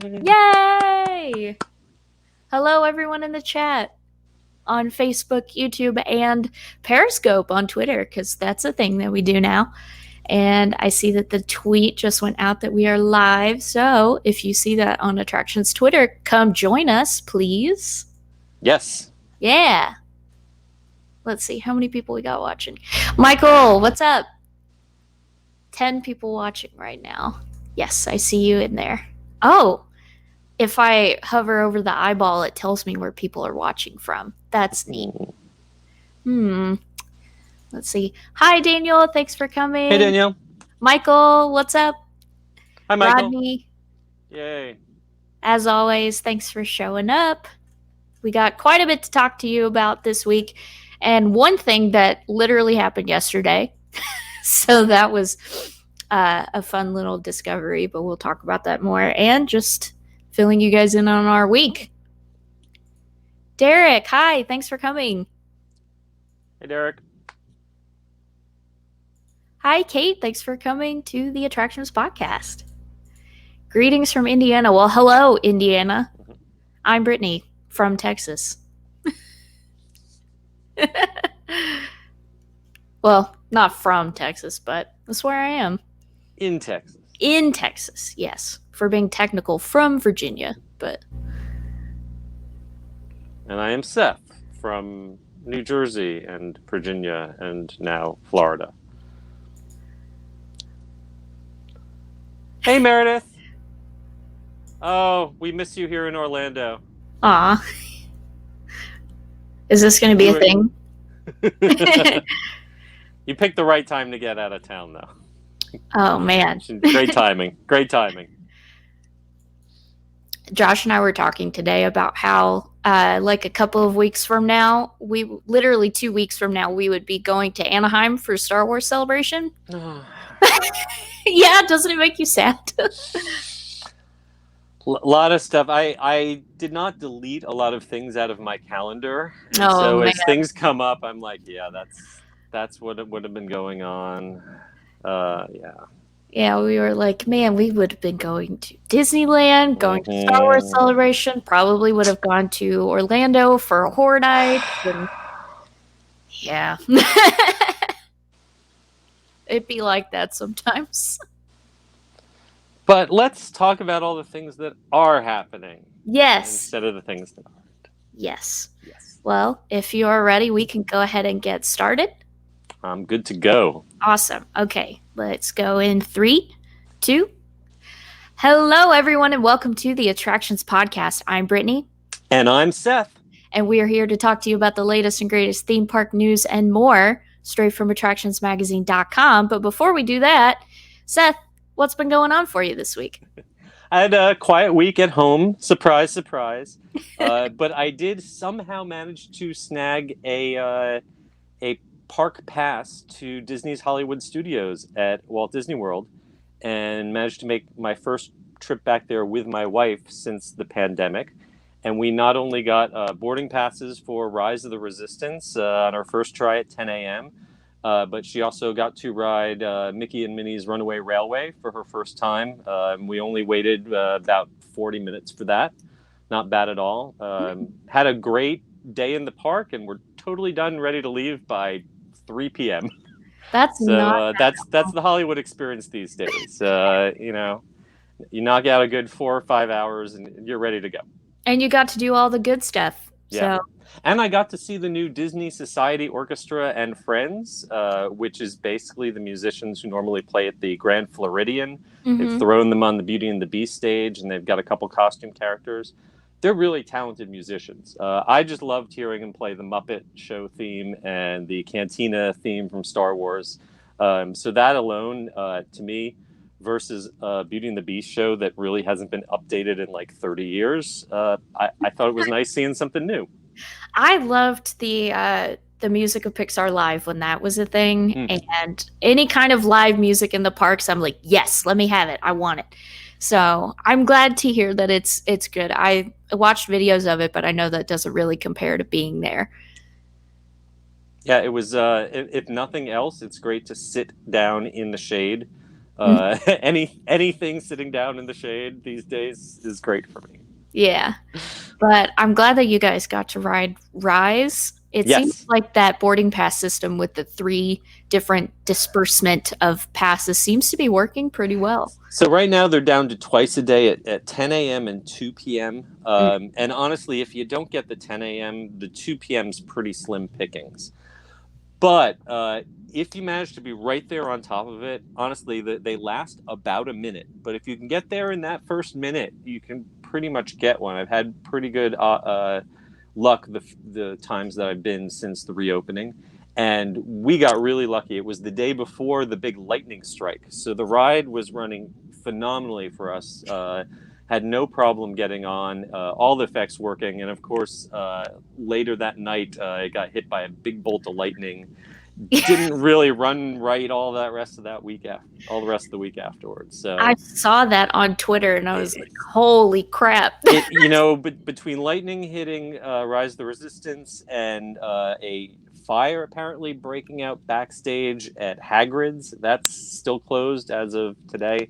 Yay! Hello, everyone in the chat on Facebook, YouTube, and Periscope on Twitter, because that's a thing that we do now. And I see that the tweet just went out that we are live. So if you see that on Attractions Twitter, come join us, please. Yes. Yeah. Let's see how many people we got watching. Michael, what's up? 10 people watching right now. Yes, I see you in there. Oh, if I hover over the eyeball, it tells me where people are watching from. That's neat. Let's see. Hi, Daniel. Thanks for coming. Hey, Daniel. Michael, what's up? Hi, Michael. Rodney. Yay. As always, thanks for showing up. We got quite a bit to talk to you about this week. And one thing that literally happened yesterday. So that was a fun little discovery, but we'll talk about that more. And just filling you guys in on our week. Derek, hi. Thanks for coming. Hey, Derek. Hi, Kate. Thanks for coming to the Attractions Podcast. Greetings from Indiana. Well, hello, Indiana. I'm Brittany from Texas. Well, not from Texas, but that's where I am. In Texas. In Texas, yes. For being technical, from Virginia, but... And I am Seth from New Jersey and Virginia and now Florida. Hey, Meredith. Oh, we miss you here in Orlando. Aw. Is this going to be a thing? You picked the right time to get out of town, though. Oh, man. Great timing. Great timing. Josh and I were talking today about how, like a couple of weeks from now, literally 2 weeks from now, we would be going to Anaheim for Star Wars Celebration. Yeah, doesn't it make you sad? A lot of stuff. I did not delete a lot of things out of my calendar. So man. As things come up, I'm like, yeah, that's what would have been going on. Yeah. Yeah, we were like, man, we would have been going to Disneyland, going to Star Wars Celebration, probably would have gone to Orlando for a horror night. And... yeah. It'd be like that sometimes. But let's talk about all the things that are happening. Yes. Instead of the things that aren't. Yes. Well, if you are ready, we can go ahead and get started. I'm good to go. Awesome. Okay, let's go in 3, 2. Hello, everyone, and welcome to the Attractions Podcast. I'm Brittany. And I'm Seth. And we are here to talk to you about the latest and greatest theme park news and more, straight from attractionsmagazine.com. But before we do that, Seth, what's been going on for you this week? I had a quiet week at home. Surprise, surprise. But I did somehow manage to snag a park pass to Disney's Hollywood Studios at Walt Disney World and managed to make my first trip back there with my wife since the pandemic. And we not only got boarding passes for Rise of the Resistance on our first try at 10 a.m., but she also got to ride Mickey and Minnie's Runaway Railway for her first time. We only waited about 40 minutes for that. Not bad at all. Had a great day in the park, and we're totally done, ready to leave by 3 p.m. That's that's the Hollywood experience these days. You knock out a good 4 or 5 hours, and you're ready to go. And you got to do all the good stuff. Yeah. So. And I got to see the new Disney Society Orchestra and Friends, which is basically the musicians who normally play at the Grand Floridian. Mm-hmm. They've thrown them on the Beauty and the Beast stage, and they've got a couple costume characters. They're really talented musicians. I just loved hearing them play the Muppet Show theme and the Cantina theme from Star Wars. So that alone, to me, versus Beauty and the Beast show that really hasn't been updated in like 30 years, I thought it was nice seeing something new. I loved the music of Pixar Live when that was a thing, and any kind of live music in the parks, I'm like, yes, let me have it. I want it. So I'm glad to hear that it's good. I watched videos of it, but I know that doesn't really compare to being there. Yeah, it was. If nothing else, it's great to sit down in the shade Anything sitting down in the shade these days is great for me. Yeah. But I'm glad that you guys got to ride Rise. It seems Yes. like that boarding pass system with the 3 different disbursement of passes seems to be working pretty well. So right now they're down to twice a day at 10 a.m. and 2 p.m. Mm. And honestly, if you don't get the 10 a.m., the 2 p.m.'s pretty slim pickings. But if you manage to be right there on top of it, honestly, they last about a minute. But if you can get there in that first minute, you can pretty much get one. I've had pretty good luck the times that I've been since the reopening. And we got really lucky. It was the day before the big lightning strike. So the ride was running phenomenally for us. Had no problem getting on, all the effects working. And of course, later that night, it got hit by a big bolt of lightning. Didn't really run right all the rest of the week afterwards. So I saw that on Twitter and I was like, holy crap. Between lightning hitting Rise of the Resistance and a fire apparently breaking out backstage at Hagrid's, that's still closed as of today.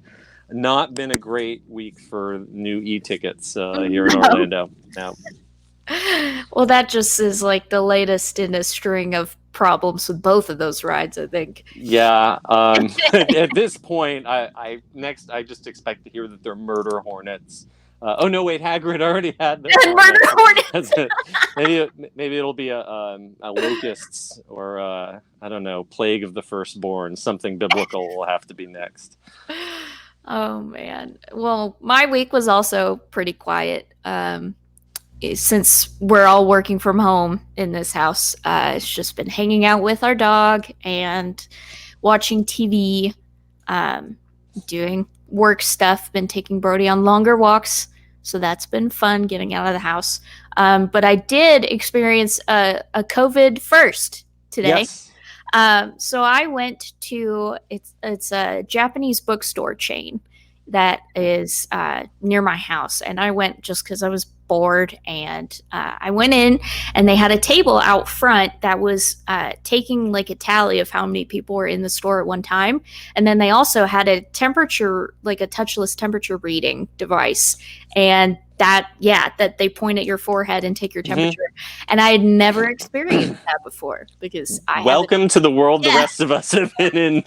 Not been a great week for new e-tickets here in Orlando. No. Well, that just is like the latest in a string of problems with both of those rides, I think. Yeah. At this point, I just expect to hear that they're murder hornets. Oh no! Wait, Hagrid already had the murder hornets. Maybe it'll be a locusts or I don't know, plague of the firstborn. Something biblical will have to be next. Oh man! Well, my week was also pretty quiet. Since we're all working from home in this house, it's just been hanging out with our dog and watching TV, doing work stuff, been taking Brody on longer walks. So that's been fun getting out of the house. But I did experience a COVID first today. Yes. So I went to, it's a Japanese bookstore chain that is near my house. And I went just because I was bored, and I went in and they had a table out front that was taking like a tally of how many people were in the store at one time. And then they also had a temperature, like a touchless temperature reading device. And that they point at your forehead and take your temperature. Mm-hmm. And I had never experienced that before because welcome to the world the rest of us have been in.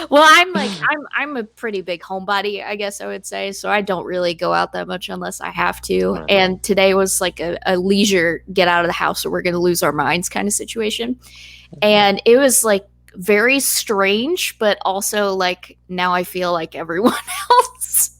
Well, I'm a pretty big homebody, I guess I would say. So I don't really go out that much unless I have to. Right. And today was like a leisure get out of the house or we're going to lose our minds kind of situation. And it was like very strange, but also like now I feel like everyone else.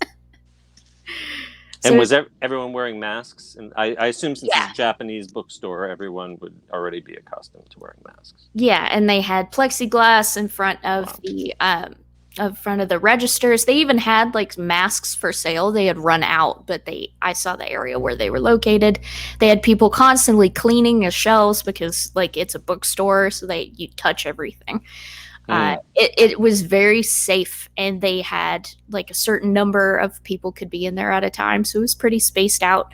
And was everyone wearing masks? And I assume since it's a Japanese bookstore, everyone would already be accustomed to wearing masks. Yeah, and they had plexiglass in front of the registers. They even had like masks for sale. They had run out, but I saw the area where they were located. They had people constantly cleaning the shelves because like it's a bookstore, so you touch everything. It was very safe, and they had like a certain number of people could be in there at a time, so it was pretty spaced out.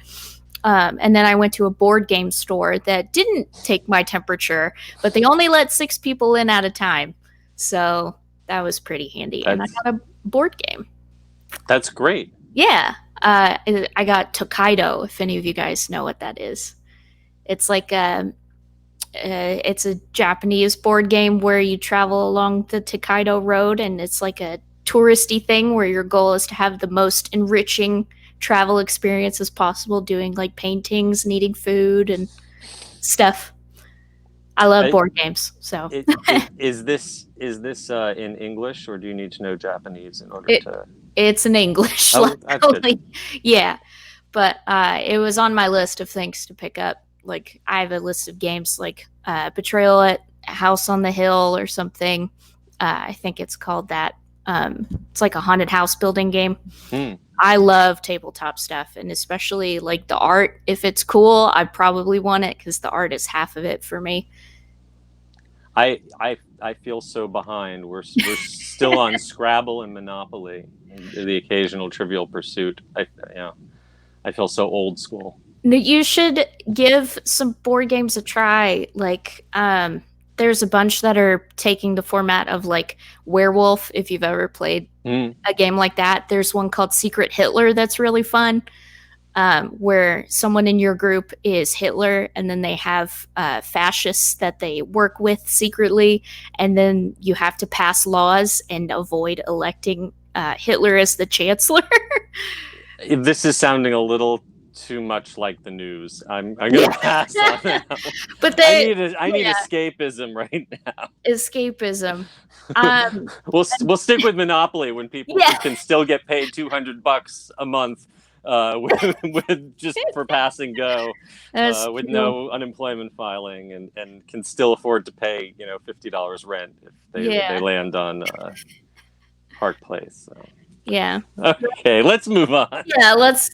And then I went to a board game store that didn't take my temperature, but they only let 6 people in at a time, so that was pretty handy. And I got a board game. That's great. Yeah, I got Tokaido. If any of you guys know what that is, it's like it's a Japanese board game where you travel along the Tokaido Road, and it's like a touristy thing where your goal is to have the most enriching travel experience as possible, doing like paintings and eating food and stuff. I love board games. So is this in English, or do you need to know Japanese in order to? It's in English. Oh, that's good. Yeah, but it was on my list of things to pick up. Like I have a list of games like Betrayal at House on the Hill or something. I think it's called that. It's like a haunted house building game. I love tabletop stuff, and especially like the art. If it's cool, I probably want it because the art is half of it for me. I feel so behind. We're still on Scrabble and Monopoly, and the occasional Trivial Pursuit. I feel so old school. You should give some board games a try. Like, there's a bunch that are taking the format of like Werewolf, if you've ever played Mm. a game like that. There's one called Secret Hitler that's really fun, where someone in your group is Hitler, and then they have fascists that they work with secretly, and then you have to pass laws and avoid electing Hitler as the chancellor. This is sounding a little too much like the news. I'm gonna pass on that. But I need escapism right now. Escapism. We'll stick with Monopoly when people can still get paid $200 a month with just for pass and go, with no unemployment filing, and can still afford to pay $50 rent if they land on Park Place. So. Yeah. Okay, let's move on. Yeah, let's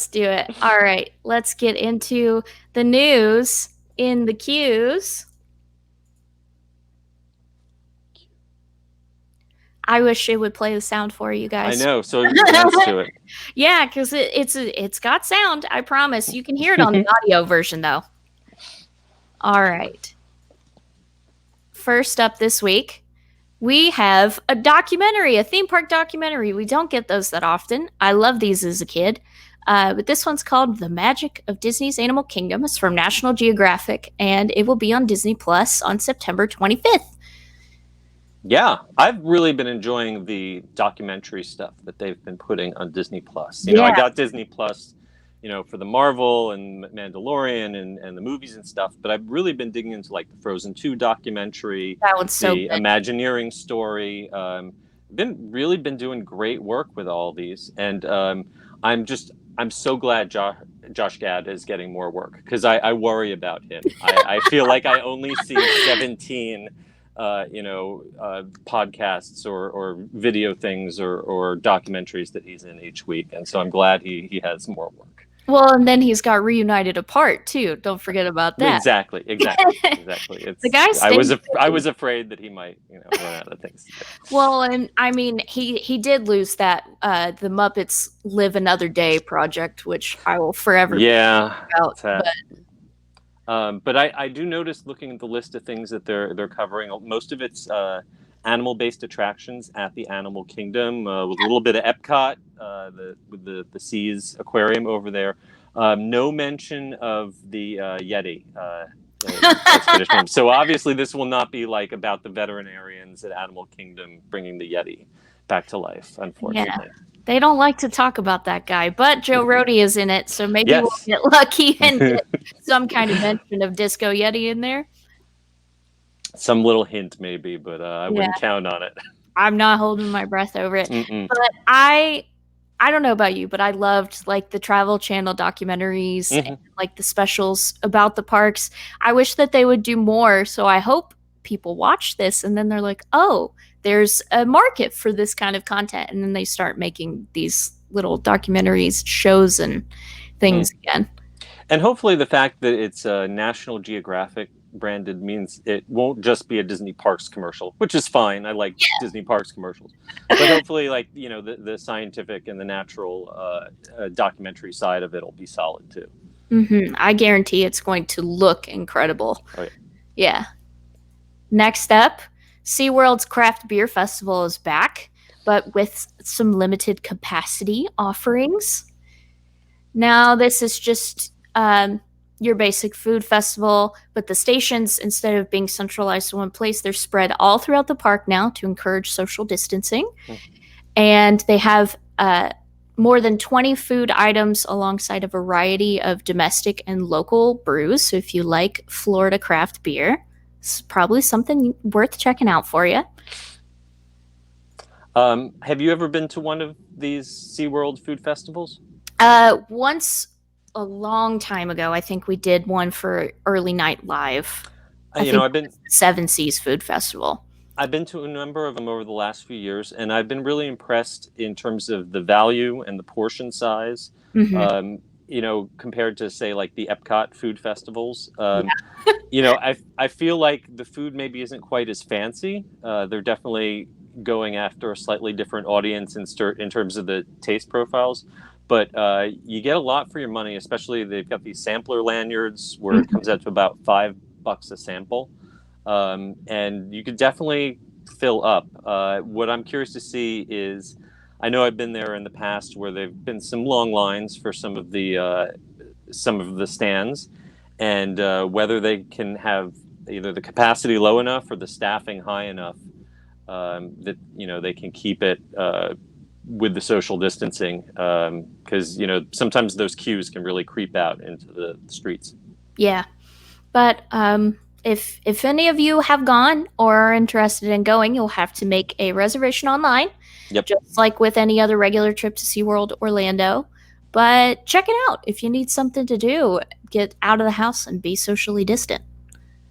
do it. All right, let's get into the news in the queues. I wish it would play the sound for you guys. I know, so you can dance to it. Yeah, because it's got sound. I promise. You can hear it on the audio version, though. All right. First up this week, we have a documentary, a theme park documentary. We don't get those that often. I love these as a kid. But this one's called The Magic of Disney's Animal Kingdom. It's from National Geographic, and it will be on Disney Plus on September 25th. Yeah, I've really been enjoying the documentary stuff that they've been putting on Disney Plus. You know, I got Disney Plus, for the Marvel and Mandalorian and the movies and stuff, but I've really been digging into like the Frozen 2 documentary, that one's so the good. Imagineering story. Been doing great work with all these, and I'm so glad Josh Gad is getting more work, because I worry about him. I feel like I only see 17 podcasts or video things or documentaries that he's in each week, and so I'm glad he has more work. Well, and then he's got Reunited Apart too. Don't forget about that. Exactly. It's, the guy. I was afraid that he might run out of things. Well, and I mean, he did lose that the Muppets Live Another Day project, which I will forever about. But I do notice, looking at the list of things that they're covering, most of it's animal-based attractions at the Animal Kingdom, with a little bit of Epcot, with the Seas Aquarium over there. No mention of the Yeti expedition. So obviously this will not be like about the veterinarians at Animal Kingdom bringing the Yeti back to life, unfortunately. Yeah. They don't like to talk about that guy, but Joe Rohde is in it, so maybe we'll get lucky and get some kind of mention of Disco Yeti in there. Some little hint, maybe, but I wouldn't count on it. I'm not holding my breath over it. But I don't know about you, but I loved like the Travel Channel documentaries and like the specials about the parks. I wish that they would do more, so I hope people watch this and then they're like, oh, there's a market for this kind of content, and then they start making these little documentaries, shows, and things again. And hopefully the fact that it's National Geographic branded means it won't just be a Disney Parks commercial, which is fine. I like Disney Parks commercials, but hopefully, like the scientific and the natural documentary side of it will be solid too. I guarantee it's going to look incredible. Oh, yeah. Next up, SeaWorld's Craft Beer Festival is back, but with some limited capacity offerings. Now, this is just your basic food festival, but the stations, instead of being centralized in one place, they're spread all throughout the park now to encourage social distancing. And they have more than 20 food items alongside a variety of domestic and local brews. So if you like Florida craft beer, it's probably something worth checking out for you. Have you ever been to one of these SeaWorld food festivals? Once a long time ago. I think we did one for Early Night Live. I've been Seven Seas Food Festival. I've been to a number of them over the last few years, and I've been really impressed in terms of the value and the portion size. Compared to, say, like the Epcot food festivals. I feel like the food maybe isn't quite as fancy. They're definitely going after a slightly different audience in terms of the taste profiles. But you get a lot for your money, especially they've got these sampler lanyards where it comes out to about $5 a sample. And you could definitely fill up. What I'm curious to see is, I know I've been there in the past where there've been some long lines for some of the stands, and whether they can have either the capacity low enough or the staffing high enough that they can keep it with the social distancing, because sometimes those queues can really creep out into the streets. Yeah. But if any of you have gone or are interested in going, you'll have to make a reservation online, Yep. just like with any other regular trip to SeaWorld Orlando. But check it out if you need something to do. Get out of the house and be socially distant.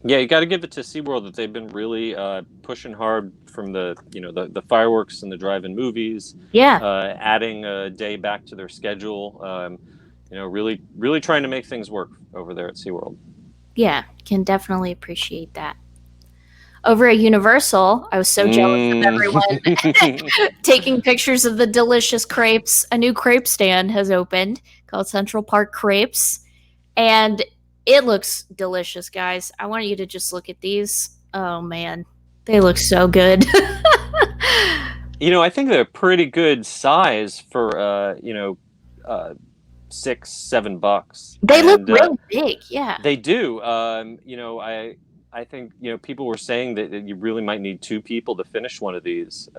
Yeah, you got to give it to SeaWorld that they've been really pushing hard from the fireworks and the drive-in movies, Yeah, adding a day back to their schedule. Really, really trying to make things work over there at SeaWorld. yeah, can definitely appreciate that. Over at Universal, I was so jealous of everyone taking pictures of the delicious crepes. A new crepe stand has opened called Central Park Crepes, and it looks delicious, guys. I want you to just look at these. Oh man, they look so good. I think they're a pretty good size for $6-7. They look And really big, yeah. they do. I think people were saying that you really might need two people to finish one of these.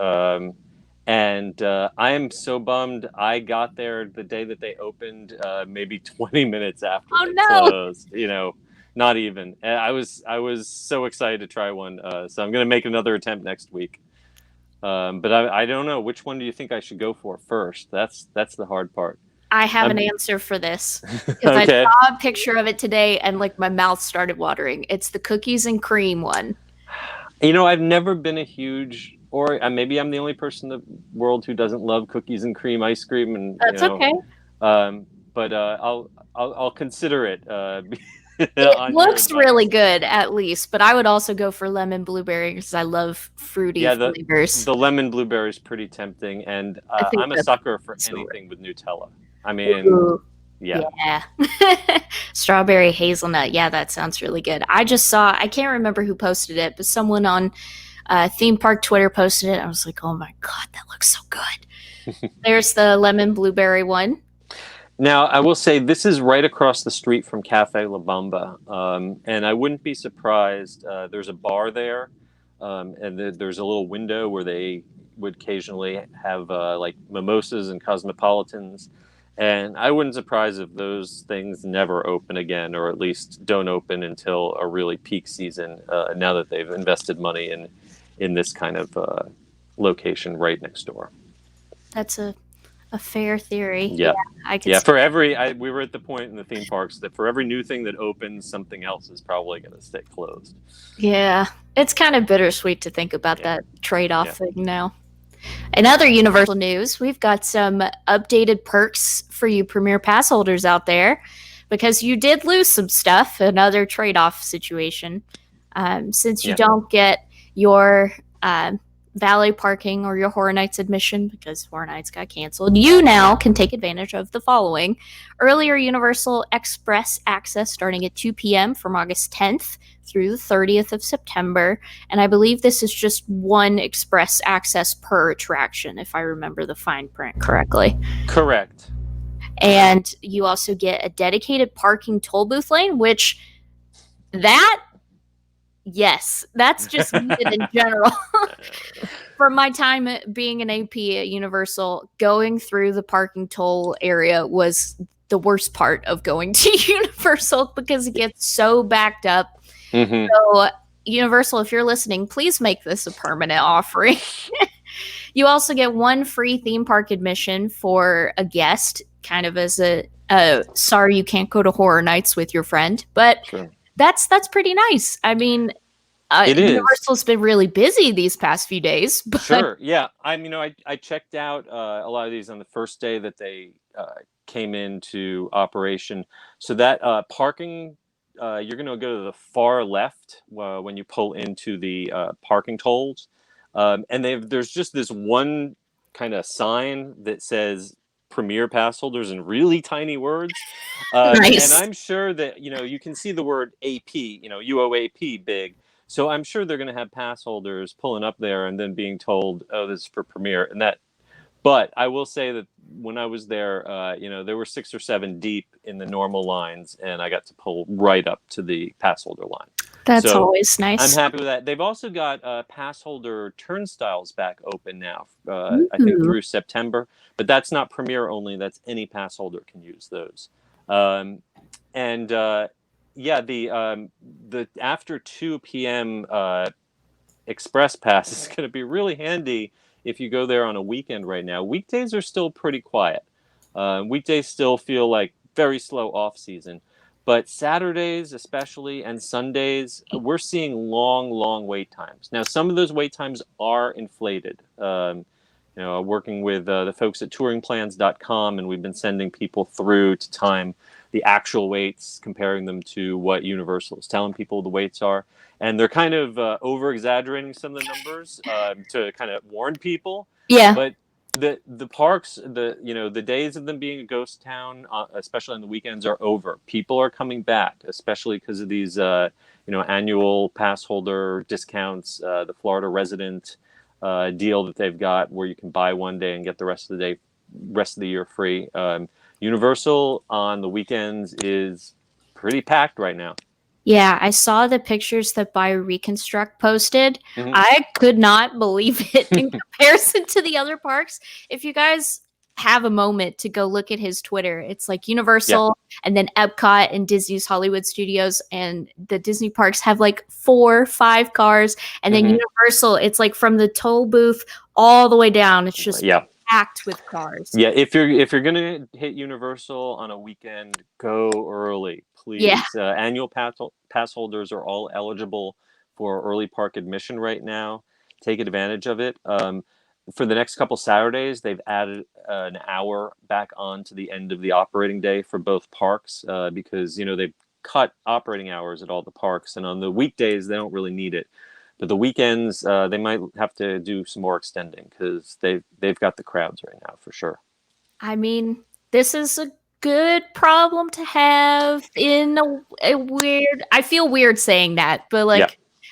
And I am so bummed. I got there the day that they opened, maybe 20 minutes after they closed. Not even. And I was so excited to try one. So I'm going to make another attempt next week. But I don't know, which one do you think I should go for first? That's the hard part. I have an answer for this because Okay. I saw a picture of it today and like my mouth started watering. It's the cookies and cream one. I've never been a huge, or maybe I'm the only person in the world who doesn't love cookies and cream ice cream, and That's okay. But I'll consider it. It looks really good, at least. But I would also go for lemon blueberry because I love fruity flavors. The lemon blueberry is pretty tempting, and I'm a sucker for anything with Nutella. I mean, ooh, yeah. Strawberry hazelnut. Yeah, that sounds really good. I just saw, I can't remember who posted it, but someone on theme park Twitter posted it. I was like, oh my God, that looks so good. There's the lemon blueberry one. Now, I will say this is right across the street from Cafe La Bamba, and I wouldn't be surprised. There's a bar there, and there's a little window where they would occasionally have like mimosas and cosmopolitans. And I wouldn't surprise if those things never open again, or at least don't open until a really peak season. Now that they've invested money in this kind of location right next door. That's a fair theory. Yeah, I can. Yeah, for we were at the point in the theme parks that for every new thing that opens, something else is probably going to stay closed. Yeah, it's kind of bittersweet to think about that trade-off thing now. In other Universal news, we've got some updated perks for you Premier Pass holders out there, because you did lose some stuff, another trade-off situation. Since you don't get your valet parking or your Horror Nights admission because Horror Nights got canceled, you now can take advantage of the following: earlier Universal Express access starting at 2 p.m. from August 10th through the 30th of September. And I believe this is just one express access per attraction, if I remember the fine print correctly. Correct. And you also get a dedicated parking toll booth lane, which that's just needed in general. From my time being an AP at Universal, going through the parking toll area was the worst part of going to Universal because it gets so backed up. Mm-hmm. So Universal, if you're listening, please make this a permanent offering. You also get one free theme park admission for a guest, kind of as a sorry you can't go to Horror Nights with your friend, but that's pretty nice. I mean, Universal's been really busy these past few days. But... Sure, yeah. I checked out a lot of these on the first day that they came into operation. So that parking, you're going to go to the far left when you pull into the parking tolls. And there's just this one kind of sign that says Premier Pass holders in really tiny words. Nice. And I'm sure that, you can see the word AP, UOAP big. So I'm sure they're going to have pass holders pulling up there and then being told, "Oh, this is for premiere," and that. But I will say that when I was there, there were 6 or 7 deep in the normal lines, and I got to pull right up to the pass holder line. That's So always I'm nice. happy with that. They've also got pass holder turnstiles back open now, I think Ooh. through September. But that's not Premier only. That's any pass holder can use those. And the after 2 p.m. Express Pass is going to be really handy if you go there on a weekend right now. Weekdays are still pretty quiet. Weekdays still feel like very slow off season. But Saturdays, especially, and Sundays, we're seeing long wait times. Now, some of those wait times are inflated. Working with the folks at touringplans.com, and we've been sending people through to time the actual waits, comparing them to what Universal is telling people the waits are. And they're kind of over-exaggerating some of the numbers to kind of warn people. Yeah. But the parks, the days of them being a ghost town, especially on the weekends, are over. People are coming back, especially because of these annual pass holder discounts, the Florida resident deal that they've got, where you can buy one day and get the rest of the year free. Universal on the weekends is pretty packed right now. Yeah, I saw the pictures that Bio Reconstruct posted. Mm-hmm. I could not believe it in comparison to the other parks. If you guys have a moment to go look at his Twitter, it's like Universal and then Epcot and Disney's Hollywood Studios, and the Disney parks have like 4 or 5 cars, and then Universal, it's like from the toll booth all the way down. It's just packed with cars. Yeah, if you're gonna hit Universal on a weekend, go early, please. Yeah. Annual pass holders are all eligible for early park admission right now. Take advantage of it. For the next couple Saturdays, they've added an hour back on to the end of the operating day for both parks because they've cut operating hours at all the parks, and on the weekdays they don't really need it. But the weekends, they might have to do some more extending because they've got the crowds right now for sure. I mean, this is a good problem to have in a weird. I feel weird saying that, but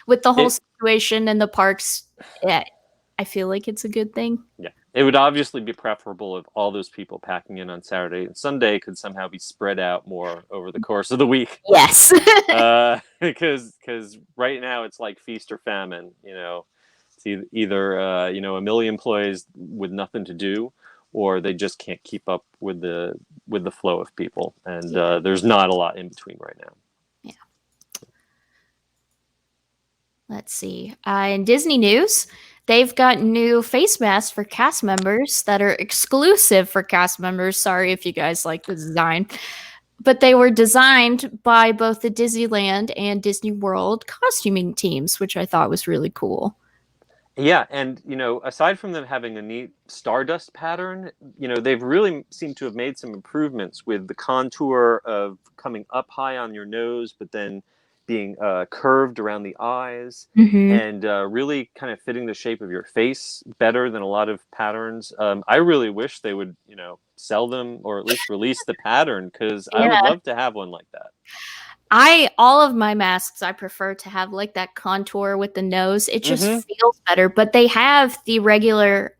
with the whole situation and the parks, I feel like it's a good thing. Yeah, it would obviously be preferable if all those people packing in on Saturday and Sunday could somehow be spread out more over the course of the week. Yes. Because right now it's like feast or famine. It's either a million employees with nothing to do, or they just can't keep up with the flow of people, and there's not a lot in between right now. Yeah. Let's see. In Disney news, they've got new face masks for cast members that are exclusive for cast members. Sorry if you guys like the design. But they were designed by both the Disneyland and Disney World costuming teams, which I thought was really cool. Yeah, and aside from them having a neat stardust pattern, they've really seemed to have made some improvements with the contour of coming up high on your nose, but then being curved around the eyes, and really kind of fitting the shape of your face better than a lot of patterns. I really wish they would, sell them or at least release the pattern, because I would love to have one like that. All of my masks, I prefer to have like that contour with the nose. It just feels better, but they have the regular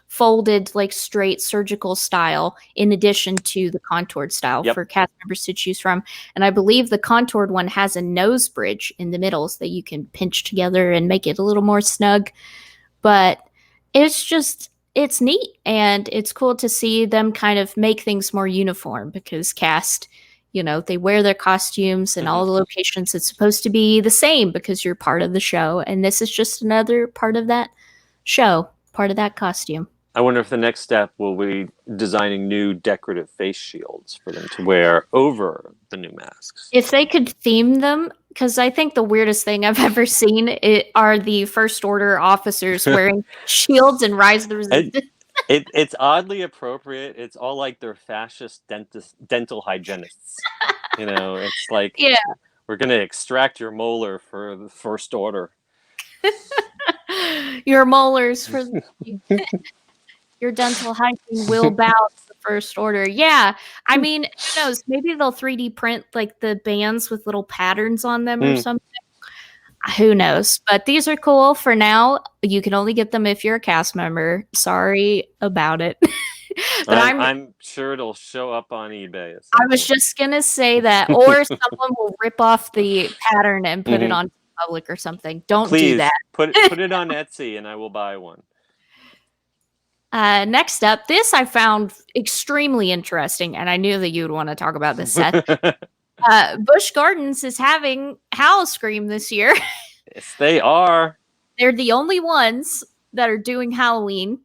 folded, like straight surgical style in addition to the contoured style for cast members to choose from. And I believe the contoured one has a nose bridge in the middle so that you can pinch together and make it a little more snug. But it's neat, and it's cool to see them kind of make things more uniform, because cast, they wear their costumes and all the locations. It's supposed to be the same because you're part of the show. And this is just another part of that show, part of that costume. I wonder if the next step will be designing new decorative face shields for them to wear over the new masks. If they could theme them, because I think the weirdest thing I've ever seen are the First Order officers wearing shields and Rise of the Resistance. It's oddly appropriate. It's all like they're fascist dental hygienists. It's like, we're going to extract your molar for the First Order. Your molars for your dental hygiene will bow to the First Order. Yeah. I mean, who knows? Maybe they'll 3D print like the bands with little patterns on them or something. Who knows? But these are cool for now. You can only get them if you're a cast member. Sorry about it. But I'm sure it'll show up on eBay at I some was point. just gonna say that, or someone will rip off the pattern and put it Hmm. on public or something. Don't do that. Please put it on Etsy, and I will buy one. Next up, this I found extremely interesting, and I knew that you would want to talk about this, Seth. Busch Gardens is having Howl-O-Scream this year. Yes, they are. They're the only ones that are doing Halloween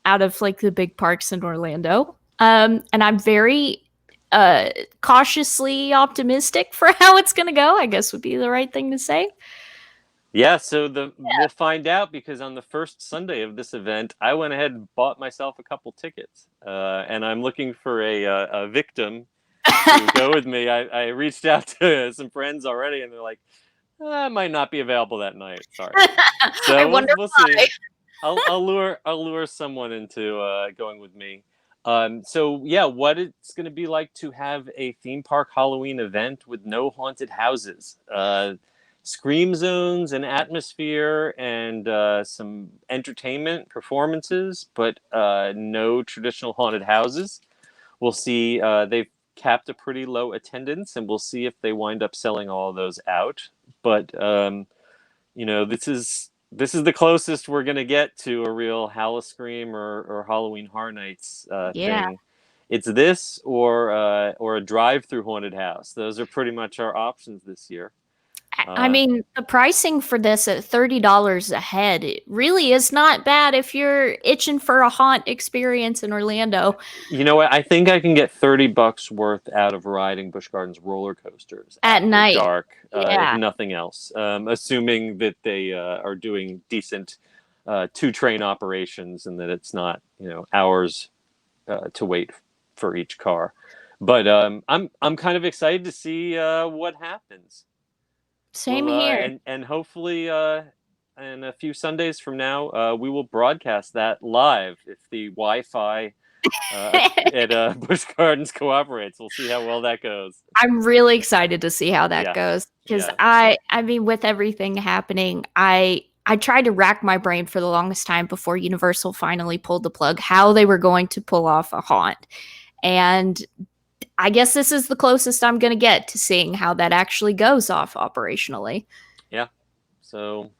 out of like the big parks in Orlando. And I'm very cautiously optimistic for how it's going to go, I guess would be the right thing to say. Yeah, so we'll find out, because on the first Sunday of this event, I went ahead and bought myself a couple tickets, and I'm looking for a victim to go with me. I reached out to some friends already, and they're like, "I might not be available that night. Sorry." I So wonder we'll why. see. I'll lure someone into going with me. So yeah, what it's going to be like to have a theme park Halloween event with no haunted houses, scream zones, and atmosphere, and some entertainment performances, but no traditional haunted houses. We'll see. They've capped a pretty low attendance, and we'll see if they wind up selling all of those out. But this is the closest we're gonna get to a real Howl-O-Scream or Halloween Horror Nights Yeah. thing. It's this or a drive-through haunted house. Those are pretty much our options this year. I mean, the pricing for this at $30 a head, it really is not bad if you're itching for a haunt experience in Orlando. You know what? I think I can get $30 worth out of riding Busch Gardens roller coasters At after night. dark, if Yeah. nothing else. Assuming that they are doing decent two-train operations, and that it's not hours to wait for each car. But I'm kind of excited to see what happens. Same Well, here. and hopefully, in a few Sundays from now, we will broadcast that live if the Wi-Fi at Busch Gardens cooperates. We'll see how well that goes. I'm really excited to see how that Yeah, goes because yeah. I mean, with everything happening, I tried to rack my brain for the longest time before Universal finally pulled the plug how they were going to pull off a haunt. And I guess this is the closest I'm going to get to seeing how that actually goes off operationally. Yeah. So,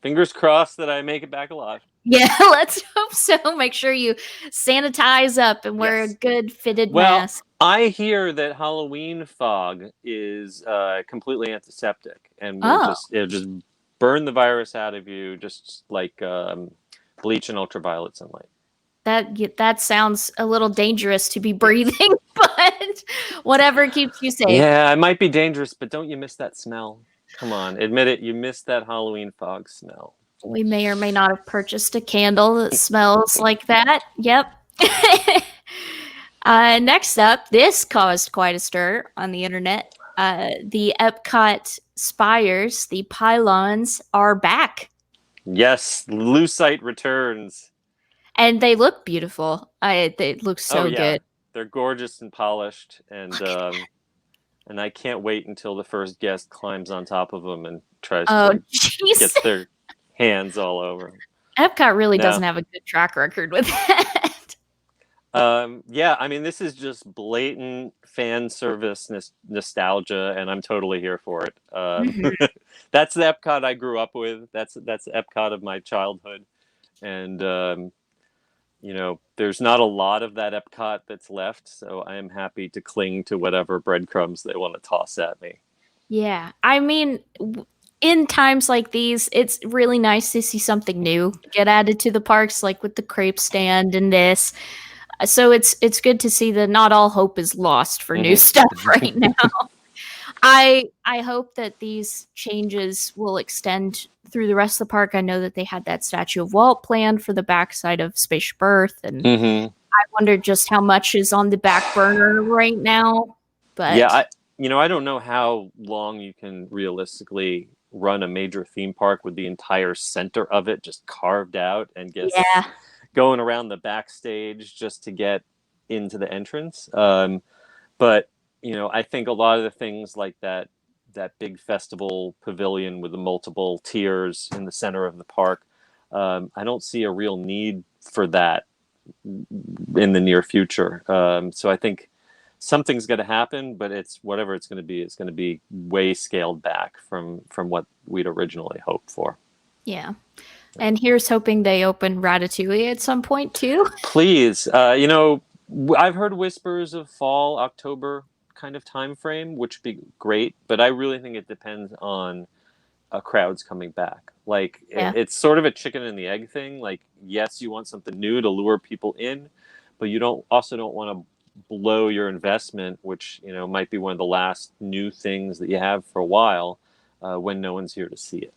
fingers crossed that I make it back alive. Yeah, let's hope so. Make sure you sanitize up and wear a Yes. good fitted Well, mask. I hear that Halloween fog is completely antiseptic, and Oh, it'll just burn the virus out of you, just like bleach and ultraviolet sunlight. that sounds a little dangerous to be breathing, but whatever keeps you safe. Yeah, it might be dangerous, but don't you miss that smell? Come on, admit it. You miss that Halloween fog smell. We may or may not have purchased a candle that smells like that. Yep. Next up, this caused quite a stir on the internet. The Epcot spires, the pylons, are back. Yes, Lucite returns. And they look beautiful. They look so good. They're gorgeous and polished, and I can't wait until the first guest climbs on top of them and tries Oh, to jeez. get their hands all over them. Epcot really No. doesn't have a good track record with that. Yeah, I mean, this is just blatant fan service nostalgia, and I'm totally here for it. That's the Epcot I grew up with. That's the Epcot of my childhood, and there's not a lot of that Epcot that's left, so I am happy to cling to whatever breadcrumbs they want to toss at me. Yeah. I mean, in times like these, it's really nice to see something new get added to the parks, like with the crepe stand and this. So it's good to see that not all hope is lost for new stuff right now. I hope that these changes will extend through the rest of the park. I know that they had that statue of Walt planned for the backside of Spaceship Earth, and I wonder just how much is on the back burner right now. But yeah, I don't know how long you can realistically run a major theme park with the entire center of it just carved out and guess going around the backstage just to get into the entrance. But I think a lot of the things like that that big festival pavilion with the multiple tiers in the center of the park. I don't see a real need for that in the near future. So I think something's going to happen, but it's whatever it's going to be. It's going to be way scaled back from what we'd originally hoped for. Yeah. And here's hoping they open Ratatouille at some point too. Please, I've heard whispers of fall, October kind of time frame, which would be great, but I really think it depends on crowds coming back. Like Yeah. it's sort of a chicken and the egg thing. Like, yes, you want something new to lure people in, but you don't want to blow your investment, which might be one of the last new things that you have for a while, when no one's here to see it.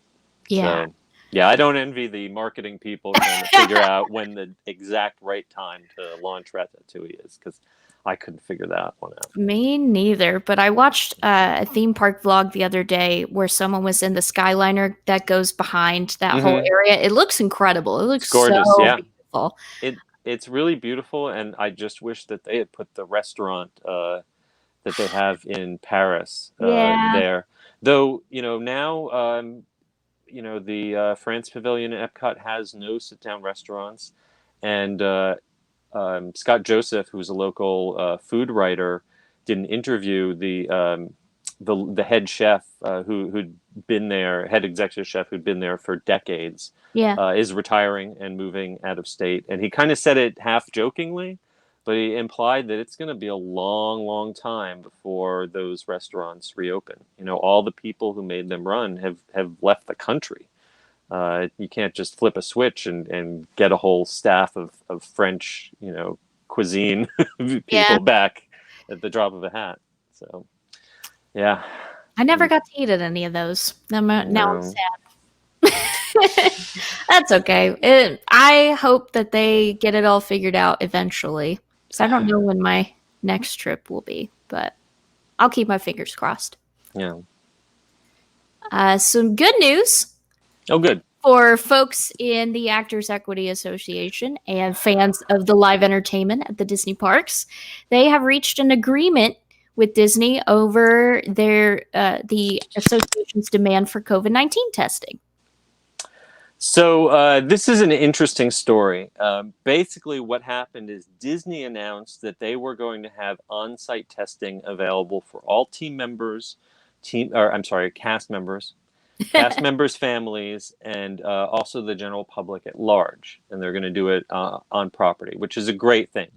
Yeah. So, yeah, I don't envy the marketing people trying to figure out when the exact right time to launch Ratatouille is, because I couldn't figure that one out. Me neither, but I watched a theme park vlog the other day where someone was in the Skyliner that goes behind that whole area. It looks incredible. It looks It's gorgeous, so yeah. beautiful. It's really beautiful, and I just wish that they had put the restaurant that they have in Paris there. Though, now, the France Pavilion at Epcot has no sit-down restaurants, and Scott Joseph, who's a local food writer, did an interview. The head chef who'd been there, head executive chef who'd been there for decades, is retiring and moving out of state. And he kind of said it half jokingly, but he implied that it's going to be a long, long time before those restaurants reopen. All the people who made them run have left the country. You can't just flip a switch and get a whole staff of French, cuisine people back at the drop of a hat. So, yeah. I never got to eat at any of those. Now I'm sad. That's okay. I hope that they get it all figured out eventually. So I don't know when my next trip will be, but I'll keep my fingers crossed. Yeah. Some good news. Oh, good. For folks in the Actors Equity Association and fans of the live entertainment at the Disney parks, they have reached an agreement with Disney over the association's demand for COVID-19 testing. So this is an interesting story. Basically, what happened is Disney announced that they were going to have on-site testing available for all team members, cast members, families, and also the general public at large. And they're going to do it on property, which is a great thing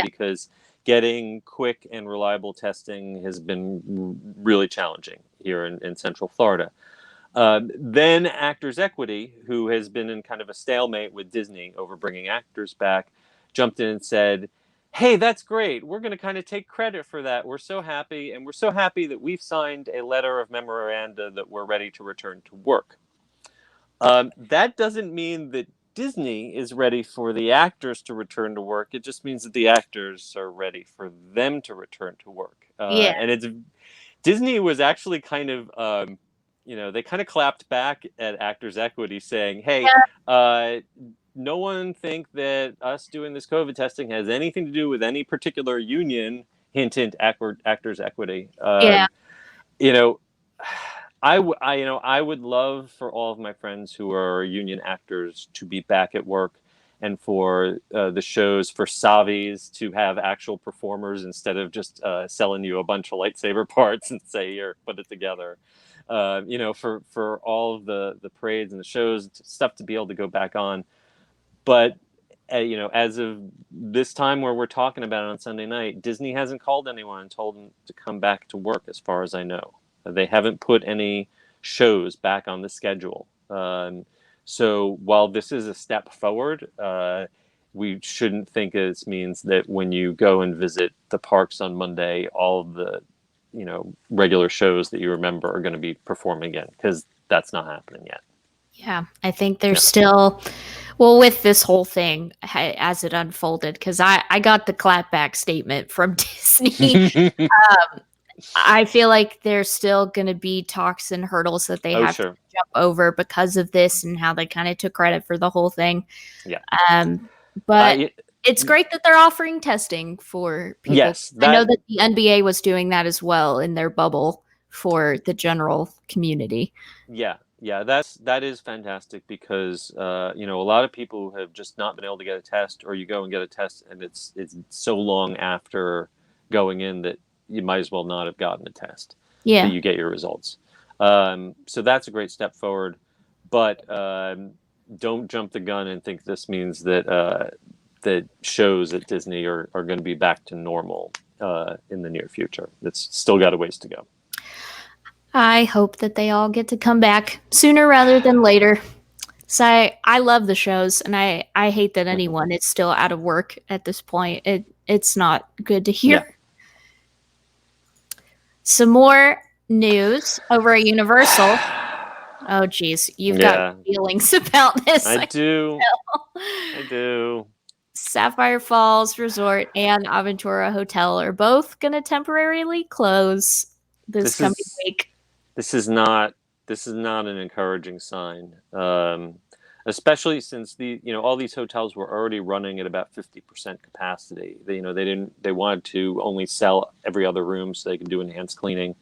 because getting quick and reliable testing has been really challenging here in Central Florida. Then Actors Equity, who has been in kind of a stalemate with Disney over bringing actors back, jumped in and said, hey, that's great. We're going to kind of take credit for that. We're so happy. And we're so happy that we've signed a letter of memoranda that we're ready to return to work. That doesn't mean that Disney is ready for the actors to return to work. It just means that the actors are ready for them to return to work. And Disney was actually kind of... they kind of clapped back at Actors Equity saying, hey, no one think that us doing this COVID testing has anything to do with any particular union, hint, Actors Equity. I would love for all of my friends who are union actors to be back at work, and for the shows, for Savis to have actual performers instead of just selling you a bunch of lightsaber parts and say, here, put it together. For all of the parades and the shows, stuff to be able to go back on. But, as of this time where we're talking about it on Sunday night, Disney hasn't called anyone and told them to come back to work, as far as I know. They haven't put any shows back on the schedule. So while this is a step forward, we shouldn't think this means that when you go and visit the parks on Monday, all of the regular shows that you remember are going to be performing again, because that's not happening yet. Yeah, I think there's still, with this whole thing as it unfolded, because I got the clapback statement from Disney. I feel like there's still going to be talks and hurdles that they have to jump over because of this and how they kind of took credit for the whole thing. Yeah. But it's great that they're offering testing for people. Yes. I know that the NBA was doing that as well in their bubble for the general community. Yeah, that is fantastic because a lot of people have just not been able to get a test, or you go and get a test and it's so long after going in that you might as well not have gotten a test. Yeah. That you get your results. So that's a great step forward, but don't jump the gun and think this means that that shows at Disney are going to be back to normal in the near future. It's still got a ways to go. I hope that they all get to come back sooner rather than later. So I love the shows, and I hate that anyone is still out of work at this point. It's not good to hear. Yeah. Some more news over at Universal. Oh, geez. You've got feelings about this. I do. I do. Sapphire Falls Resort and Aventura Hotel are both going to temporarily close this coming week. This is not an encouraging sign, especially since all these hotels were already running at about 50% capacity. They wanted to only sell every other room so they could do enhanced cleaning.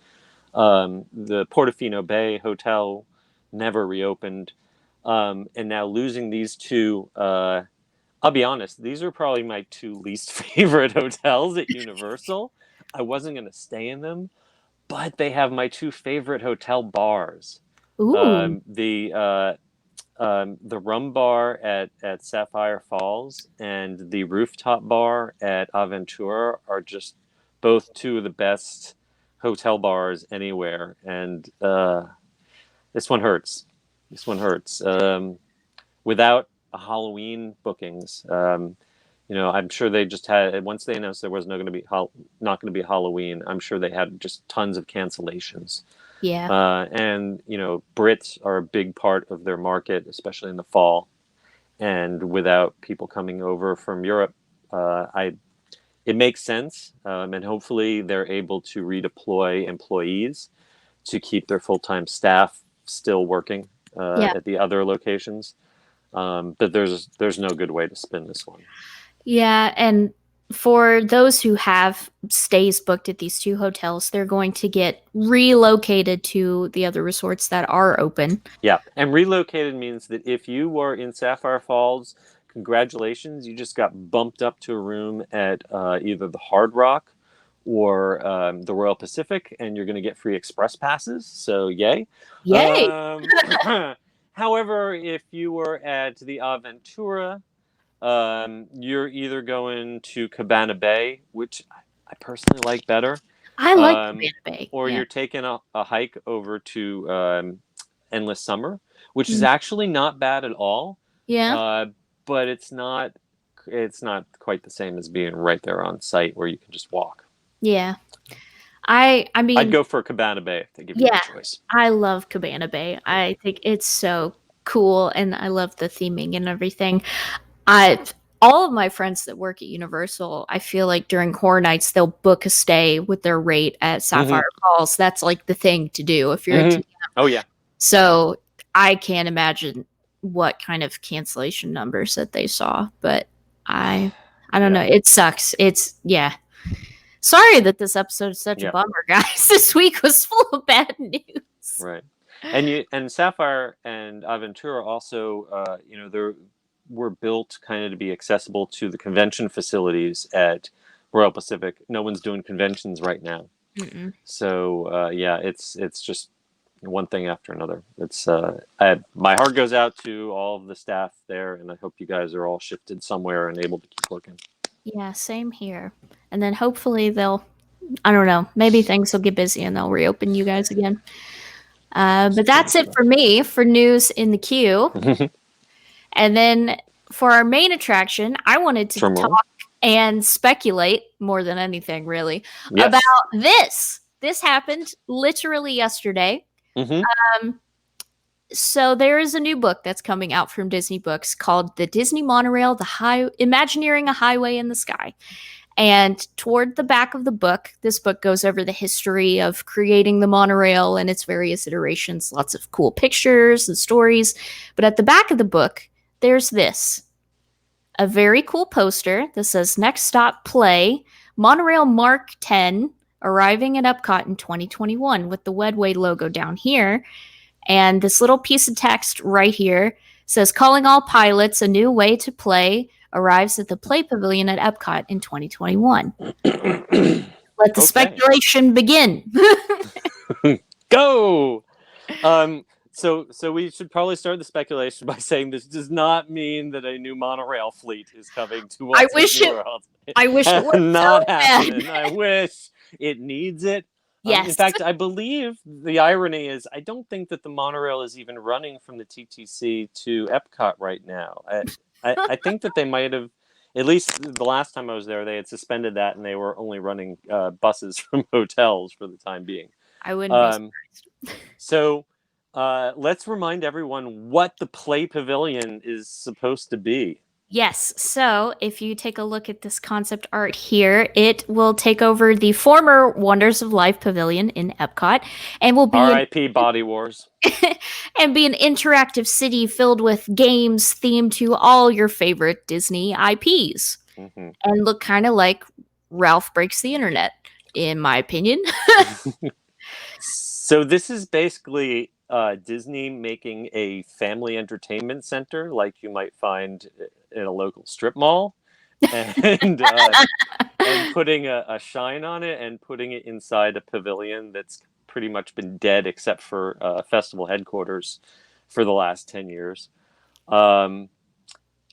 The Portofino Bay Hotel never reopened, and now losing these two. I'll be honest; these are probably my two least favorite hotels at Universal. I wasn't going to stay in them. But they have my two favorite hotel bars. Ooh. The Rum Bar at Sapphire Falls and the Rooftop Bar at Aventura are just both two of the best hotel bars anywhere. And this one hurts. Without Halloween bookings, I'm sure they just had, once they announced there was not going to be Halloween, I'm sure they had just tons of cancellations. Yeah. And Brits are a big part of their market, especially in the fall. And without people coming over from Europe, it makes sense. And hopefully they're able to redeploy employees to keep their full-time staff still working at the other locations. But there's no good way to spin this one. Yeah, and for those who have stays booked at these two hotels, they're going to get relocated to the other resorts that are open. Yeah, and relocated means that if you were in Sapphire Falls, congratulations, you just got bumped up to a room at either the Hard Rock or the Royal Pacific, and you're going to get free express passes, so yay. However, if you were at the Aventura, you're either going to Cabana Bay, which I personally like better. I like Cabana Bay. Or you're taking a hike over to Endless Summer, which is actually not bad at all. Yeah. But it's not quite the same as being right there on site where you can just walk. Yeah. I mean, I'd go for Cabana Bay if they give you the choice. I love Cabana Bay. I think it's so cool, and I love the theming and everything. All of my friends that work at Universal, I feel like during horror nights, they'll book a stay with their rate at Sapphire Falls. That's like the thing to do if you're a TM. Oh, yeah. So I can't imagine what kind of cancellation numbers that they saw, but I don't know. It sucks. Sorry that this episode is such a bummer, guys. This week was full of bad news. Right. And Sapphire and Aventura also, they were built kind of to be accessible to the convention facilities at Royal Pacific. No one's doing conventions right now. Mm-mm. So, it's just one thing after another. It's my heart goes out to all of the staff there, and I hope you guys are all shifted somewhere and able to keep working. Yeah, same here. And then hopefully I don't know, maybe things will get busy and they'll reopen you guys again. But that's it for me for news in the queue. And then for our main attraction, I wanted to talk and speculate more than anything, really, about this. This happened literally yesterday. So there is a new book that's coming out from Disney Books called The Disney Monorail, Imagineering a Highway in the Sky. And toward the back of the book, this book goes over the history of creating the monorail and its various iterations, lots of cool pictures and stories. But at the back of the book, there's a very cool poster that says Next Stop Play, Monorail Mark 10, arriving at Epcot in 2021 with the Wedway logo down here. And this little piece of text right here says, calling all pilots, a new way to play arrives at the Play Pavilion at Epcot in 2021. Let the speculation begin. Go! So we should probably start the speculation by saying this does not mean that a new monorail fleet is coming to Walt Disney World. I wish it would not happen. I wish it needs it. Yes. In fact, I believe the irony is I don't think that the monorail is even running from the TTC to Epcot right now. I think that they might have, at least the last time I was there, they had suspended that and they were only running buses from hotels for the time being. I wouldn't be surprised. So let's remind everyone what the Play Pavilion is supposed to be. Yes. So if you take a look at this concept art here, it will take over the former Wonders of Life Pavilion in Epcot and will be R.I.P. Body Wars. and be an interactive city filled with games themed to all your favorite Disney IPs. Mm-hmm. And look kind of like Ralph Breaks the Internet, in my opinion. So this is basically Disney making a family entertainment center like you might find in a local strip mall and putting a shine on it and putting it inside a pavilion that's pretty much been dead except for festival headquarters for the last 10 years. So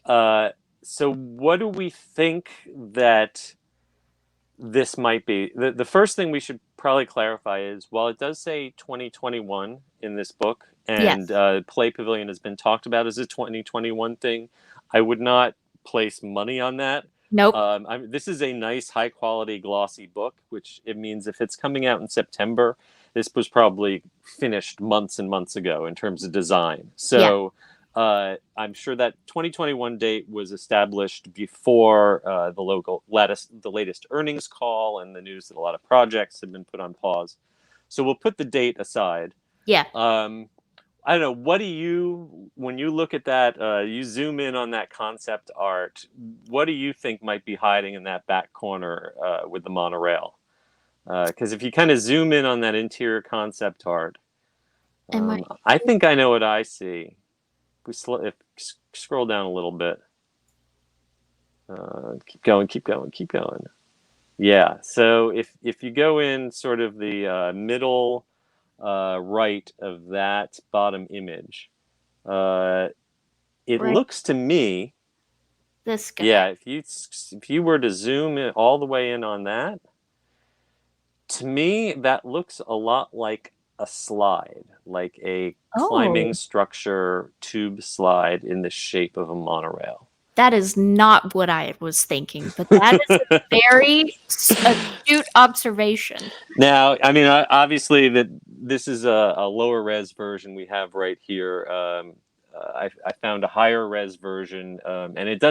what do we think that this might be? The first thing we should probably clarify is while it does say 2021 in this book and Yes. Play Pavilion has been talked about as a 2021 thing, I would not place money on that. Nope. This is a nice, high quality, glossy book, which it means if it's coming out in September, this was probably finished months and months ago in terms of design. So I'm sure that 2021 date was established before the latest earnings call and the news that a lot of projects have been put on pause. So we'll put the date aside. Yeah. I don't know. What do you, when you look at that, you zoom in on that concept art, what do you think might be hiding in that back corner with the monorail? Because if you kind of zoom in on that interior concept art, I think I know what I see. If scroll down a little bit. Keep going. Yeah. So if you go in sort of the middle right of that bottom image, it looks to me. This guy. Yeah. If you were to zoom in all the way in on that, to me that looks a lot like a slide, like a climbing structure tube slide in the shape of a monorail. That is not what I was thinking, but that is a very astute observation. Now, I mean, obviously that this is a lower res version we have right here. I found a higher res version, and it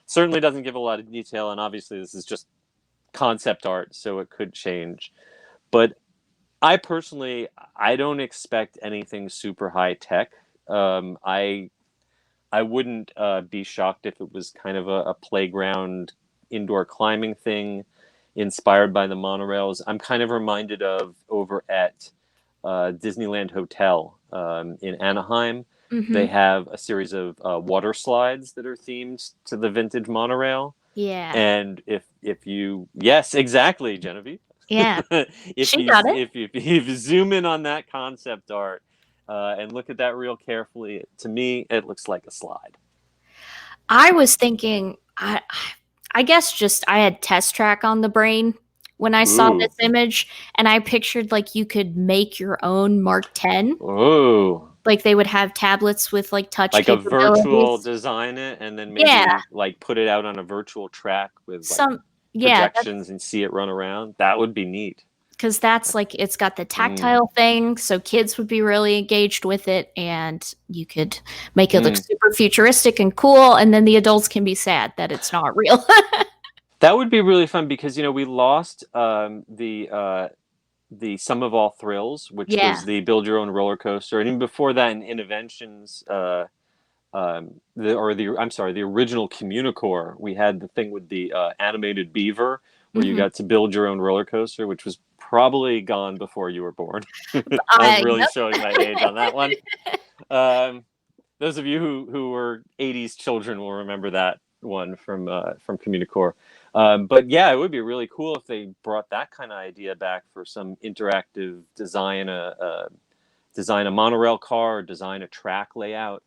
certainly doesn't give a lot of detail, and obviously this is just concept art, so it could change. But I personally, I don't expect anything super high tech. I wouldn't be shocked if it was kind of a playground indoor climbing thing inspired by the monorails. I'm kind of reminded of over at Disneyland Hotel in Anaheim. Mm-hmm. They have a series of water slides that are themed to the vintage monorail. Yeah. And if you, yes, exactly, Genevieve. Yeah. If you zoom in on that concept art and look at that real carefully, to me, it looks like a slide. I was thinking, I guess just I had Test Track on the brain when I saw this image, and I pictured like you could make your own Mark 10. Ooh. Like they would have tablets with like touch like capabilities. A virtual design it and then maybe like put it out on a virtual track with like projections and see it run around. That would be neat. Because that's like, it's got the tactile thing, so kids would be really engaged with it, and you could make it look super futuristic and cool, and then the adults can be sad that it's not real. That would be really fun because, you know, we lost the Sum of All Thrills, which was the build your own roller coaster, and even before that in Interventions, the original Communicore, we had the thing with the animated beaver where you got to build your own roller coaster, which was probably gone before you were born. I'm I really Yep. showing my age on that one. Those of you who were '80s children will remember that one from Communicore. But yeah, it would be really cool if they brought that kind of idea back for some interactive design a monorail car, or design a track layout.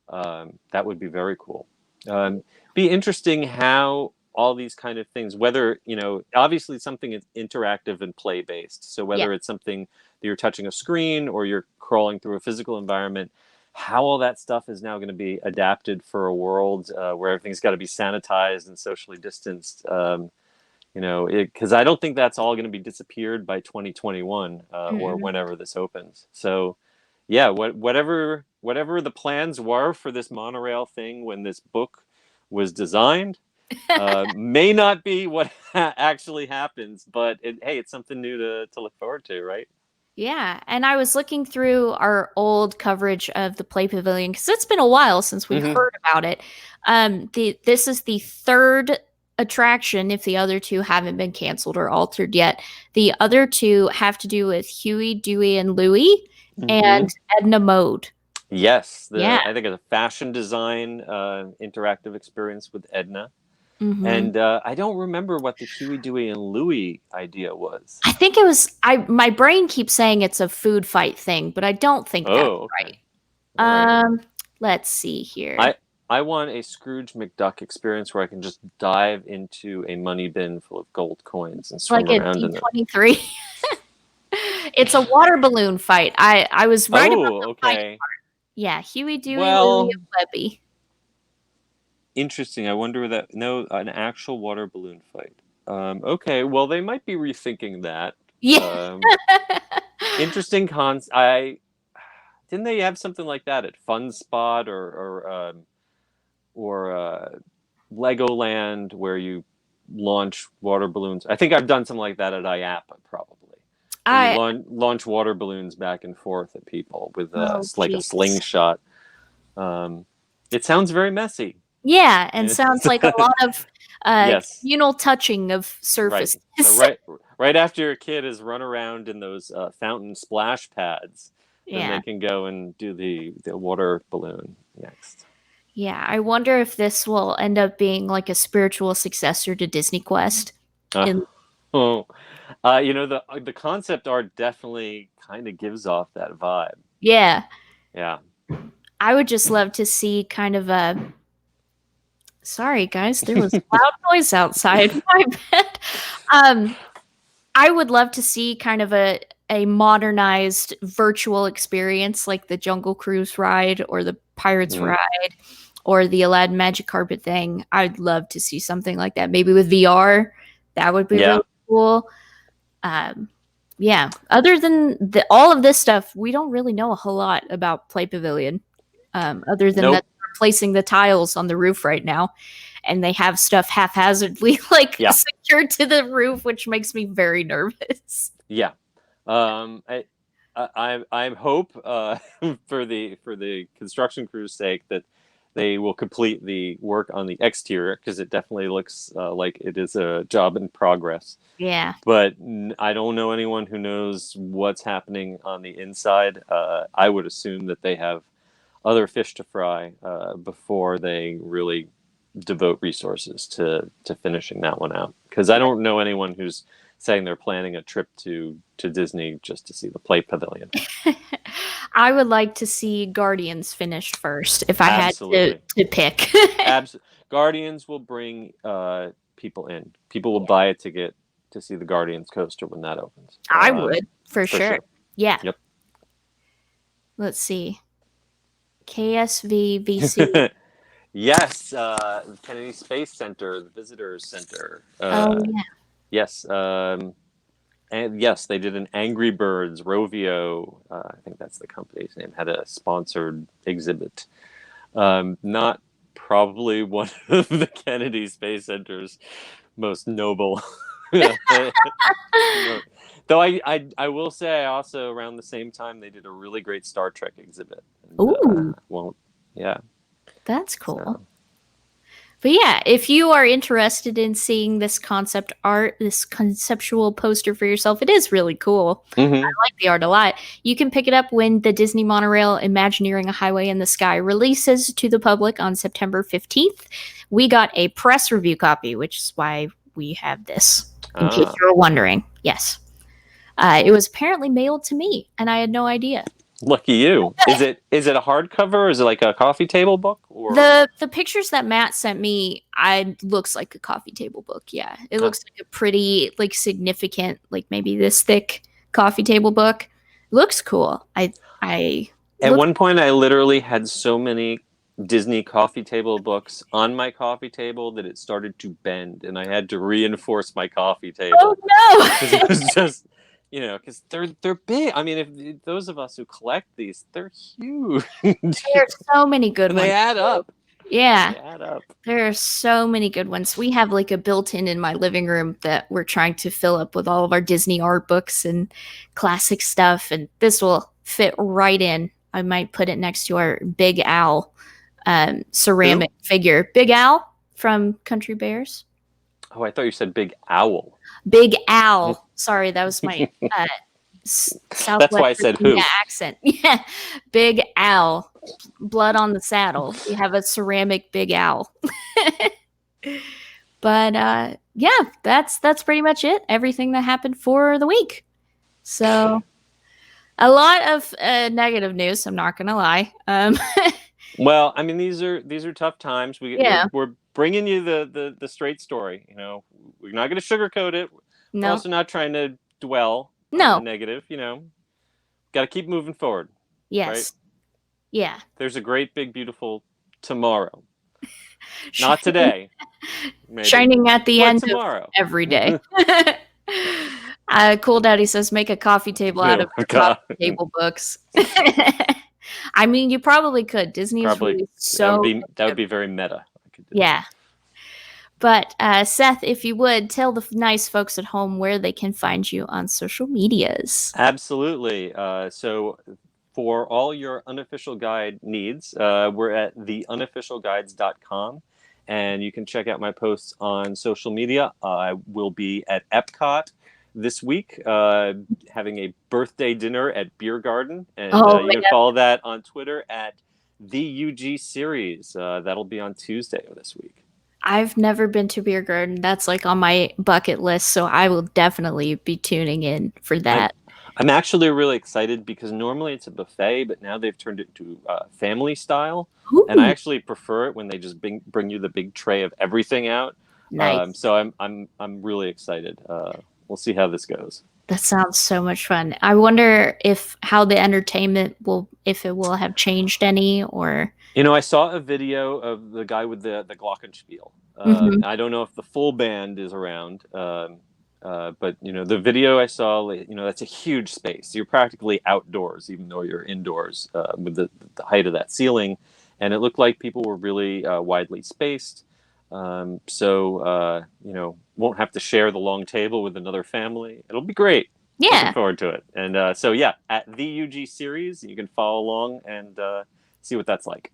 That would be very cool. Be interesting how all these kind of things, whether, obviously something is interactive and play based. So Yeah. whether it's something that you're touching a screen or you're crawling through a physical environment, how all that stuff is now going to be adapted for a world where everything's got to be sanitized and socially distanced. Because I don't think that's all going to be disappeared by 2021 or Mm-mm. whenever this opens. So, yeah, whatever the plans were for this monorail thing when this book was designed may not be what actually happens, but hey, it's something new to look forward to, right? Yeah, and I was looking through our old coverage of the Play Pavilion because it's been a while since we've Mm-hmm. heard about it. This is the third attraction, if the other two haven't been canceled or altered yet. The other two have to do with Huey, Dewey, and Louie Mm-hmm. and Edna Mode. Yes, Yeah. I think it's a fashion design interactive experience with Edna. Hmm. And I don't remember what the Huey, Dewey, and Louie idea was. I think it was my brain keeps saying it's a food fight thing, but I don't think that's Oh, okay. right. All right. Let's see here. I I want a Scrooge McDuck experience where I can just dive into a money bin full of gold coins and swim Like a around in them. D23. It's a water balloon fight. I was right about Oh, the fight. okay. Yeah, Huey, Dewey, Louie, Well, and Webby. interesting. I wonder that no, an actual water balloon fight. Okay, well they might be rethinking that. Yeah. Interesting cons. I didn't they have something like that at Fun Spot or Legoland where you launch water balloons. I think I've done something like that at IAPA probably, where you I launch water balloons back and forth at people with Oh like a jeez. slingshot. Um, it sounds very messy. Yeah, and sounds like a lot of Yes, communal touching of right. surfaces. So right after your kid has run around in those fountain splash pads, then they Yeah. can go and do the water balloon next. Yeah, I wonder if this will end up being like a spiritual successor to Disney Quest. Uh, In oh, the concept art definitely kind of gives off that vibe. Yeah, Yeah. I would just love to see kind of a Sorry guys, there was loud noise outside. My bad. Um I would love to see kind of a modernized virtual experience like the Jungle Cruise ride or the Pirates Mm, ride or the Aladdin Magic Carpet thing. I'd love to see something like that. Maybe with VR. That would be yeah. really cool. Um, yeah. Other than all of this stuff, we don't really know a whole lot about Play Pavilion. Other than that, Nope. they're replacing the tiles on the roof right now, and they have stuff haphazardly like Yeah. secured to the roof, which makes me very nervous. Yeah. I hope for the construction crew's sake that they will complete the work on the exterior because it definitely looks like it is a job in progress. Yeah. But I don't know anyone who knows what's happening on the inside. I would assume that they have other fish to fry before they really devote resources to finishing that one out. Because I don't know anyone who's saying they're planning a trip to Disney just to see the Play Pavilion. I would like to see Guardians finished first if I had Absolutely. to pick. Guardians will bring people in. People will Yeah. buy a ticket to see the Guardians coaster when that opens. I would, for sure. Yeah. Yep. Let's see. KSV VC. Yes, Kennedy Space Center, the Visitors Center. Oh yeah. Yes, and yes, they did an Angry Birds Rovio. I think that's the company's name. Had a sponsored exhibit. Not probably one of the Kennedy Space Center's most noble. Though I will say, I also around the same time they did a really great Star Trek exhibit. And, Ooh, well, yeah. that's cool. So. But yeah, if you are interested in seeing this concept art, this conceptual poster for yourself, it is really cool. I Hmm. like the art a lot. You can pick it up when the Disney Monorail Imagineering a Highway in the Sky releases to the public on September 15th. We got a press review copy, which is why we have this, in case Ah, you were wondering. Yes. It was apparently mailed to me, and I had no idea. lucky you. Is it a hardcover? Or is it like a coffee table book? Or The pictures that Matt sent me, I looks like a coffee table book. Yeah, it ah, looks like a pretty, like, significant, like maybe this thick coffee table book. Looks cool. I at look. one point, I literally had so many Disney coffee table books on my coffee table that it started to bend, and I had to reinforce my coffee Oh table because it no! was just, because they're big. I mean, if those of us who collect these, they're huge, and There's so many good they ones add too. up. Yeah, They add up. there are so many good ones. We have like a built-in in my living room that we're trying to fill up with all of our Disney art books and classic stuff, and this will fit right in. I might put it next to our Big Owl Who? ceramic figure. Big Owl from Country Bears. Oh, I thought you said Big Owl. Big Owl. Sorry, that was my That's Southwest why I said Virginia who. accent. Yeah, Big Owl. Blood on the saddle. We have a ceramic Big Owl. But yeah, that's pretty much it. Everything that happened for the week. So a lot of negative news. I'm not gonna lie. Well, I mean, these are tough times. Yeah. We're bringing you the straight story. We're not going to sugarcoat it. We're No. also not trying to dwell on the No. negative. Got to keep moving forward, right? Yes. Yeah. There's a great, big, beautiful tomorrow. Not Shining, today, maybe, shining at the but end of tomorrow. every day. Cool Daddy says make a coffee table out No, of your God, coffee table books. I mean, you probably could. Disney's probably released so that would much. be very meta. I could do that. Yeah. But Seth, if you would tell the nice folks at home where they can find you on social medias. Absolutely. So, for all your unofficial guide needs, we're at theunofficialguides.com, and you can check out my posts on social media. I will be at Epcot this week, having a birthday dinner at Beer Garden, and Oh you can man, follow that on Twitter at the UG Series. That'll be on Tuesday of this week. I've never been to Beer Garden. That's like on my bucket list, so I will definitely be tuning in for I'm that. I'm actually really excited because normally it's a buffet, but now they've turned it to family style, and I Ooh, actually prefer it when they just bring you the big tray of everything out. nice. So I'm really excited. We'll see how this goes. That sounds so much fun. I wonder if how the entertainment will, if it will have changed any or. I saw a video of the guy with the glockenspiel. Mhm. I don't know if the full band is around, but the video I saw, like, that's a huge space. You're practically outdoors, even though you're indoors with the height of that ceiling, and it looked like people were really widely spaced. Won't have to share the long table with another family. It'll be great. Looking Yeah. forward to it. And so yeah, at the UG series, you can follow along and see what that's like.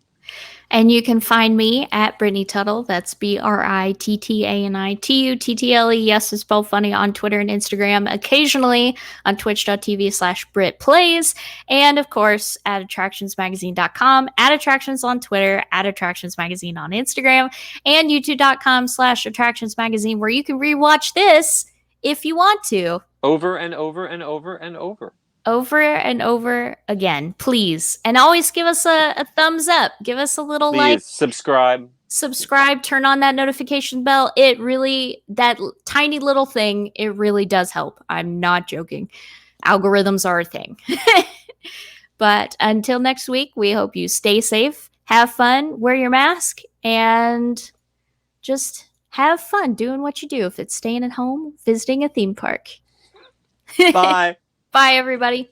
And you can find me at Brittany Tuttle. That's BRITTANITUTTLE. Yes, it's spelled funny on Twitter and Instagram. Occasionally on twitch.tv/Brit Plays. And of course at attractionsmagazine.com, at Attractions on Twitter, at Attractions Magazine on Instagram, and youtube.com/Attractions Magazine, where you can rewatch this if you want to. Over and over and over and over. Over and over again, please. And always give us a thumbs up. Give us a little like, Please subscribe, turn on that notification bell. It really, that tiny little thing, it really does help. I'm not joking. Algorithms are a thing. But until next week, we hope you stay safe, have fun, wear your mask, and just have fun doing what you do. If it's staying at home, visiting a theme park. Bye. Bye, everybody.